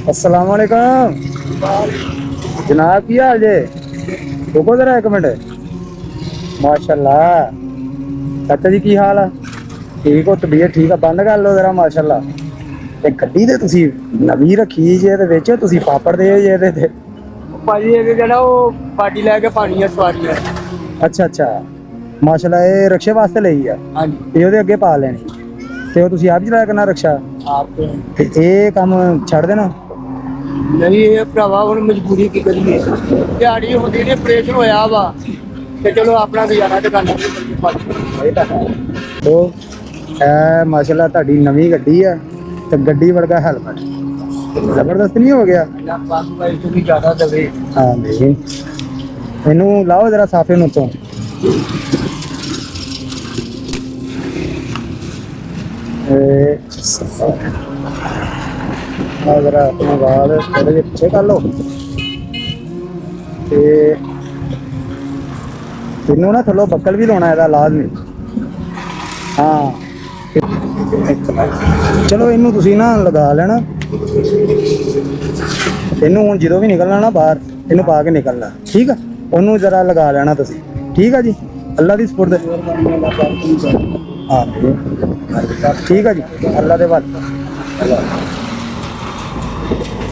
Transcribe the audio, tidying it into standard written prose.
अस्सलाम वालेकुम जनाब, की हाल जे? रुको जरा एक मिनट। माशाल्लाह चाचा जी, की हाल है? ठीक हो? तबीयत ठीक है? बंद कर लो जरा। माशाल्लाह ਤੇ ਗੱਡੀ ਤੇ ਤੁਸੀਂ ਨਵੀਂ ਰੱਖੀ ਜੇ ਤੇ ਵਿੱਚ ਤੁਸੀਂ ਪਾਪੜ ਦੇ ਜੇ ਇਹਦੇ ਤੇ। ਭਾਜੀ ਇਹ ਜਿਹੜਾ ਉਹ ਪਾਰਟੀ ਲੈ ਕੇ ਪਾਣੀ ਆ ਸਵਾਰੀਆਂ। ਅੱਛਾ ਅੱਛਾ, ਮਾਸ਼ਾल्लाह ਇਹ ਰਕਸ਼ੇ ਵਾਸਤੇ ਲਈ ਆ ਹਾਂਜੀ ਤੇ ਉਹਦੇ ਅੱਗੇ ਪਾ ਲੈਣੀ ਤੇ ਉਹ ਤੁਸੀਂ ਆਪ ਚਲਾਇਆ ਕਰਨਾ ਰਕਸ਼ਾ ਆਪ ਤੇ ਇਹ ਕੰਮ ਛੱਡ ਦੇਣਾ। ਨਹੀਂ ਇਹ ਭਰਾਵਾ ਹੁਣ ਮਜਬੂਰੀ ਕੀ ਕਰੀਏ, ਦਿਹਾੜੀ ਹੁੰਦੀ ਨੇ ਆਪਰੇਸ਼ਨ ਹੋਇਆ ਵਾ ਤੇ ਚਲੋ ਆਪਣਾ ਗੁਜ਼ਾਰਾ ਤੇ ਕਰਨਾ ਇਹ ਤਾਂ ਹੈ। ਤੋ ਇਹ ਮਾਸ਼ਾल्लाह ਤੁਹਾਡੀ ਨਵੀਂ ਗੱਡੀ ਆ ਤੇ ਗੱਡੀ ਵਰਗਾ ਹੈਲਮਟ ਜ਼ਬਰਦਸਤ ਨਹੀਂ ਹੋ ਗਿਆ? ਅੱਲਾਹ ਪਾਕ ਭਾਈ ਤੋਂ ਵੀ ਜ਼ਿਆਦਾ ਦੇਵੇ। ਹਾਂ ਨਹੀਂ, ਇਹਨੂੰ ਲਾਓ ਜਰਾ ਸਾਫੇ ਨੂੰ ਤੋਂ। ਜਰਾ ਆਪਣਾ ਵਾਲ ਥੋੜੇ ਜਿਹੇ ਪਿੱਛੇ ਕਰ ਲਓ ਤੇ ਇਹਨੂੰ ਨਾ ਥੱਲੋਂ ਬੱਕਲ ਵੀ ਲਾਉਣਾ ਇਹਦਾ ਲਾਜ਼ਮੀ। ਹਾਂ ਚਲੋ ਇਹਨੂੰ ਤੁਸੀਂ ਨਾ ਲਗਾ ਲੈਣਾ। ਇਹਨੂੰ ਹੁਣ ਜਦੋਂ ਵੀ ਨਿਕਲਣਾ ਨਾ ਬਾਹਰ ਇਹਨੂੰ ਪਾ ਕੇ ਨਿਕਲਣਾ, ਠੀਕ ਆ? ਉਹਨੂੰ ਜਰਾ ਲਗਾ ਲੈਣਾ ਤੁਸੀਂ, ਠੀਕ ਆ ਜੀ? ਅੱਲਾ ਦੀ ਸਪੁਰਦ। ਹਾਂ ਠੀਕ ਆ ਜੀ, ਅੱਲਾ ਦੇ ਵੱਲ।